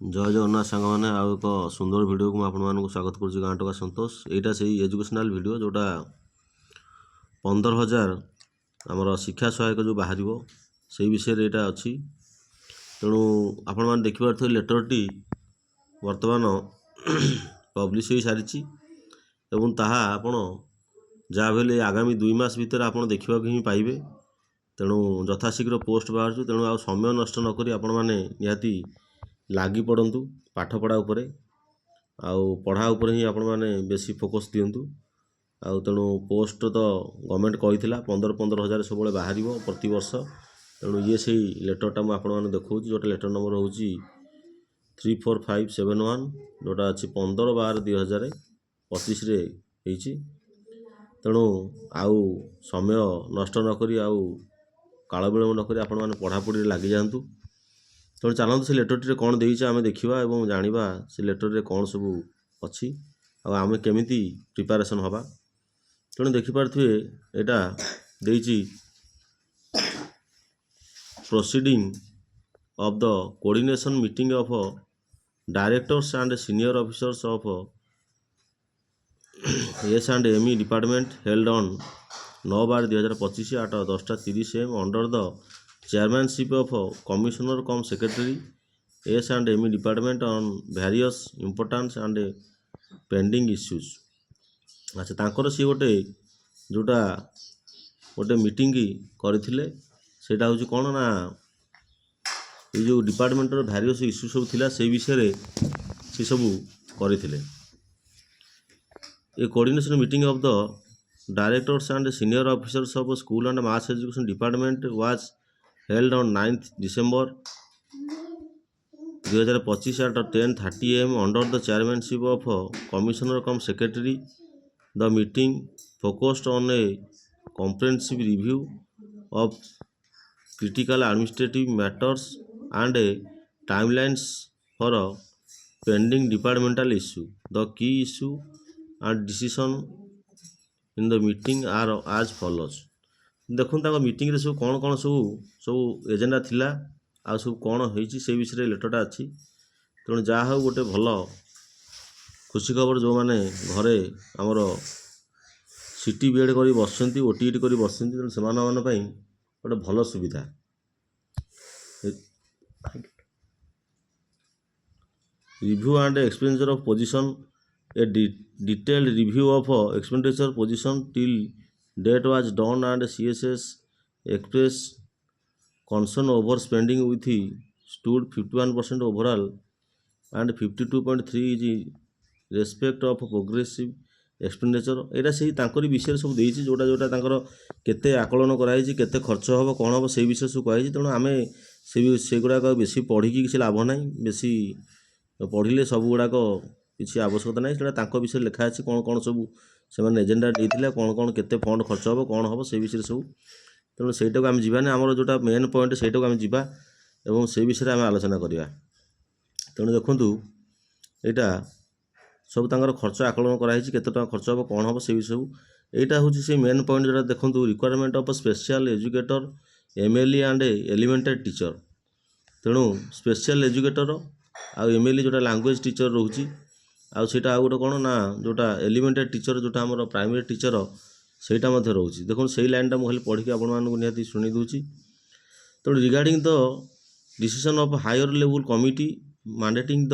जय जगन्नाथ सांग मैंने आउ एक सुंदर वीडियो को आपको स्वागत करुच्ची गाँ टका संतोष यहाँ से एजुकेशनल वीडियो जोटा 15,000 आमर शिक्षा सहायक जो बाहर से विषय यहाँ अच्छी तेणु आपण मैंने देखिपे लेटरटी वर्तमान पब्लिश हो सारी आपण जहाँ भी आगामी 2 मास भितर आप देखा ही पाइबे। तेणु यथाशीघ्र पोस्ट बाहर तेणु आ समय नष्ट नक आपण मैंने निहाती लगी पड़तु पाठपढ़ा उपरे आउ पढ़ा उपरे ही आपण मैंने बेसी फोकस दिंतु आउ तेणु पोस्ट तो गवर्नमेंट कही 15,000 सब बाहर प्रति वर्ष। तेणु ये से लेटरटा मुझे देखा जोटा लेटर नंबर हूँ 34571 जोटा अच्छी 15/12/2025 तेणु आउ समय नष्ट नक आउ काल विलम्ब नक आपण मैंने पढ़ापढ़ी लगी जातु। तेणु चलते से लेटरटी कौन देचे आम देखा और जाना से लेटर कौन सब अच्छी आम केमी प्रिपारेसन हवा। तेणु देखिपे यहाँ देची proceeding of the coordination meeting of directors and senior officers of S&ME department held on 9/12/2025 at 10:30 AM under the chairmanship of commissioner cum secretary S&ME department on various importance and pending issues. अच्छा तांकर सी गोटे जोटा गोटे meeting करथिले सेटा होची कोन ना ये जो डिपार्टमेंटर वेरियस इश्यू सब थिला से विषय से सब करथिले। A coordination meeting of the directors and senior officers of school and mass education department was held on 9th December 2025 at 10:30 AM under the chairmanship of commissioner cum secretary. The meeting focused on a comprehensive review of critical administrative matters and timelines for pending departmental issue. The key issue and decision in the meeting are as follows. देखो meeting रे सब कौन सब agenda थिला आ सब कौन होइछि से विषय लेटरटा अच्छी। तेणु जहाँ हो गोटे भल खुशी खबर जो मैंने घरे आमर सीटी बीएड कर बस OTET कर बस तेणु से गोटे भल सुविधा। Review and expenditure of position a detailed review of expenditure position till date was done and CSS express concern over spending with stood 51% overall and 52.3 is respect of progressive expenditure। एटा से तांकरी विषय सब देइछि जोटा जोटा तांकर केते आकलन कराइछि केते खर्च हबो कोन हबो से विषय सब कहिछि। तेणु आमे से गुडाक बेसी पढ़ी किसी लाभ नाही बेसी पढ़िले सब गुडाक किसी आवश्यकता नाही सेटा तांको विषय लिखा अछि कोन कोन सब से माने एजेंडा देइथिले कोन कोन केते फंड खर्च हबो कोन हबो से विषय सब। तेणु सहीटा को आम जावानी आमर जोटा मेन पॉइंट सहीटा को आम जा और से विषय आम आलोचना करवा। तेणु देखूँ यहाँ सब तांकर खर्च आकलन कराई केते टका खर्च हम कौन हम से सब यहाँ हूँ से मेन पॉइंट जोटा देखूँ requirement of special educator MLE and elementary teacher. तेणु स्पेशल एजुकेटर आ MLE जोटा लैंग्वेज टीचर रोचे आउटा गोटे कौन ना जोटा एलिमेंटरी टीचर जोटा आम प्राइमरी टीचर सहीटा रोचे। देखो से लाइनटा मुझे पढ़ी आपको निहाती शुणी दूची। तेणु regarding the decision of higher level committee mandating the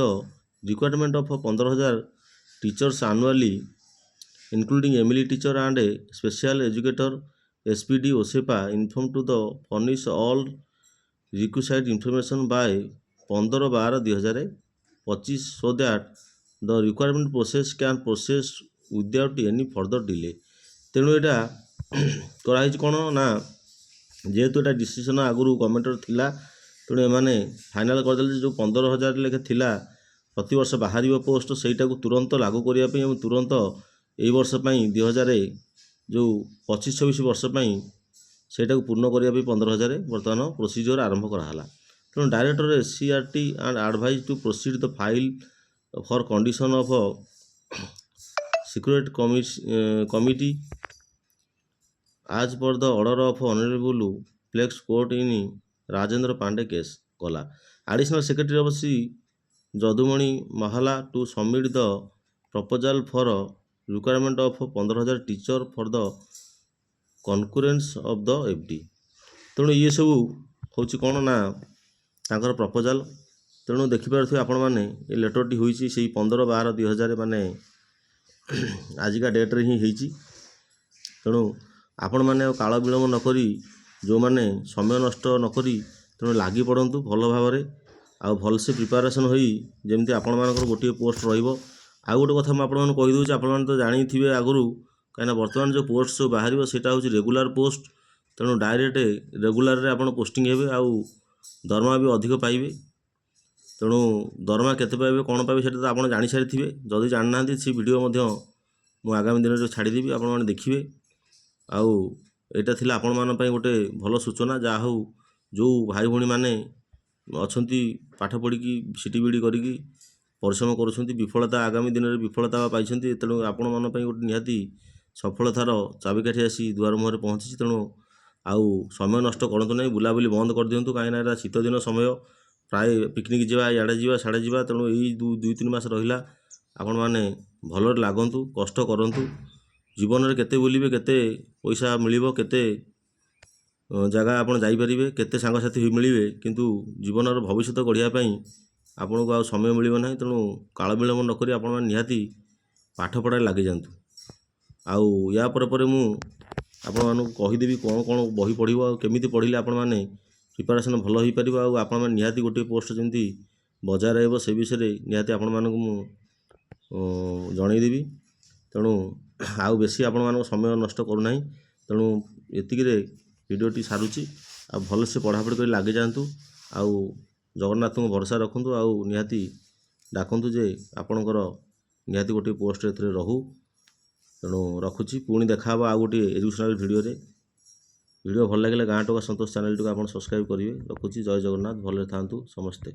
requirement of 15,000 teachers annually including MLE teacher and special educator SPD OSEPA inform to the furnish all requisite information by 15/12/2025 so that the requirement process can process without any further delay. तेणु यहाँ कराई कौन ना जेहेतु यहाँ decision आगुरी गवर्नमेंटर थिला तेणु एमाने फाइनाल करदे जो 15,000 लेखे थिला प्रति वर्ष बाहर पोस्ट सहीटा को तुरंत लागू करने तुरंत यही वर्ष 2000 जो 25-26 वर्ष सहीटा को पूर्ण करने 15,000 बर्तमान प्रोसीजर आरंभ कराला। तेणु director SCRT and advise to proceed the file for condition of security committee as per the order of honourable flex court in Rajendra Pandey case गला। Additional secretary of Jadumani Mahala to submit the proposal for requirement of 15,000 teacher for the concurrence of the FD। ତେଣୁ ଇଏ ସବୁ ହେଉଛି କ'ଣ ନା ତାଙ୍କର proposal. ତେଣୁ ଦେଖିପାରୁଥିବେ ଆପଣମାନେ ଏ ଲେଟର୍ଟି ହୋଇଛି ସେଇ 15/12/2000 ମାନେ ଆଜିକା ଡେଟ୍ରେ ହିଁ ହେଇଛି। ତେଣୁ ଆପଣମାନେ ଆଉ କାଳ ବିଳମ୍ବ ନକରି ଯେଉଁମାନେ ସମୟ ନଷ୍ଟ ନକରି ତେଣୁ ଲାଗି ପଡ଼ନ୍ତୁ ଭଲ ଭାବରେ ଆଉ ଭଲସେ ପ୍ରିପାରେସନ୍ ହୋଇ ଯେମିତି ଆପଣମାନଙ୍କର ଗୋଟିଏ ପୋଷ୍ଟ ରହିବ। ଆଉ ଗୋଟେ କଥା ମୁଁ ଆପଣମାନଙ୍କୁ କହିଦେଉଛି, ଆପଣମାନେ ତ ଜାଣିଥିବେ ଆଗରୁ, କାହିଁକିନା ବର୍ତ୍ତମାନ ଯେଉଁ ପୋଷ୍ଟ ସବୁ ବାହାରିବ ସେଇଟା ହେଉଛି ରେଗୁଲାର ପୋଷ୍ଟ। ତେଣୁ ଡାଇରେକ୍ଟ ରେଗୁଲାରରେ ଆପଣ ପୋଷ୍ଟିଂ ହେବେ ଆଉ ଦରମା ବି ଅଧିକ ପାଇବେ। ତେଣୁ ଦରମା କେତେ ପାଇବେ କ'ଣ ପାଇବେ ସେଇଟା ତ ଆପଣ ଜାଣିସାରିଥିବେ। ଯଦି ଜାଣିନାହାନ୍ତି ସେ ଭିଡ଼ିଓ ମଧ୍ୟ ମୁଁ ଆଗାମୀ ଦିନରେ ଛାଡ଼ିଦେବି, ଆପଣମାନେ ଦେଖିବେ। ଆଉ ଏଇଟା ଥିଲା ଆପଣମାନଙ୍କ ପାଇଁ ଗୋଟେ ଭଲ ସୂଚନା। ଯାହା ହେଉ ଯେଉଁ ଭାଇ ଭଉଣୀମାନେ ଅଛନ୍ତି ପାଠ ପଢ଼ିକି CTBD କରିକି ପରିଶ୍ରମ କରୁଛନ୍ତି, ବିଫଳତା ଆଗାମୀ ଦିନରେ ବିଫଳତା ପାଇଛନ୍ତି। ତେଣୁ ଆପଣମାନଙ୍କ ପାଇଁ ଗୋଟେ ନିହାତି ସଫଳତାର ଚାବିକାଠି ଆସି ଦୁଆର ମୁହଁରେ ପହଞ୍ଚିଛି। ତେଣୁ ଆଉ ସମୟ ନଷ୍ଟ କରନ୍ତୁ ନାହିଁ, ବୁଲାବୁଲି ବନ୍ଦ କରିଦିଅନ୍ତୁ। କାହିଁକିନା ଏଇଟା ଶୀତଦିନ ସମୟ, ପ୍ରାୟ ପିକନିକ୍ ଯିବା, ଇଆଡ଼େ ଯିବା, ସିଆଡ଼େ ଯିବା। ତେଣୁ ଏଇ 2-3 ମାସ ରହିଲା ଆପଣମାନେ ଭଲରେ ଲାଗନ୍ତୁ, କଷ୍ଟ କରନ୍ତୁ। ଜୀବନରେ କେତେ ବୁଲିବେ, କେତେ ପଇସା ମିଳିବ, କେତେ ଜାଗା ଆପଣ ଯାଇପାରିବେ, କେତେ ସାଙ୍ଗସାଥି ମିଳିବେ, କିନ୍ତୁ ଜୀବନର ଭବିଷ୍ୟତ ଗଢ଼ିବା ପାଇଁ ଆପଣଙ୍କୁ ଆଉ ସମୟ ମିଳିବ ନାହିଁ। ତେଣୁ କାଳ ବିଳମ୍ବ ନକରି ଆପଣମାନେ ନିହାତି ପାଠପଢ଼ାରେ ଲାଗିଯାଆନ୍ତୁ। ଆଉ ୟା ପରେ ମୁଁ ଆପଣମାନଙ୍କୁ କହିଦେବି କ'ଣ କ'ଣ ବହି ପଢ଼ିବ ଆଉ କେମିତି ପଢ଼ିଲେ ଆପଣମାନେ ପ୍ରିପାରେସନ୍ ଭଲ ହୋଇପାରିବ ଆଉ ଆପଣମାନେ ନିହାତି ଗୋଟିଏ ପୋଷ୍ଟ ଯେମିତି ବଜାୟ ରହିବ ସେ ବିଷୟରେ ନିହାତି ଆପଣମାନଙ୍କୁ ମୁଁ ଜଣାଇଦେବି। ତେଣୁ ଆଉ ବେଶୀ ଆପଣମାନଙ୍କ ସମୟ ନଷ୍ଟ କରୁନାହିଁ। ତେଣୁ ଏତିକିରେ ଭିଡ଼ିଓଟି ସାରୁଛି। ଆଉ ଭଲସେ ପଢ଼ାପଢ଼ି କରି ଲାଗିଯାଆନ୍ତୁ ଆଉ ଜଗନ୍ନାଥଙ୍କୁ ଭରସା ରଖନ୍ତୁ ଆଉ ନିହାତି ଡାକନ୍ତୁ ଯେ ଆପଣଙ୍କର ନିହାତି ଗୋଟିଏ ପୋଷ୍ଟ ଏଥିରେ ରହୁ। ତେଣୁ ରଖୁଛି, ପୁଣି ଦେଖାହେବ ଆଉ ଗୋଟିଏ ଏଜୁକେସନାଲ୍ ଭିଡ଼ିଓରେ। ଭିଡ଼ିଓ ଭଲ ଲାଗିଲେ ଗାଁ ଟୋକା ସନ୍ତୋଷ ଚ୍ୟାନେଲଟିକୁ ଆପଣ ସବସ୍କ୍ରାଇବ୍ କରିବେ। ରଖୁଛି, ଜୟ ଜଗନ୍ନାଥ, ଭଲରେ ଥାଆନ୍ତୁ ସମସ୍ତେ।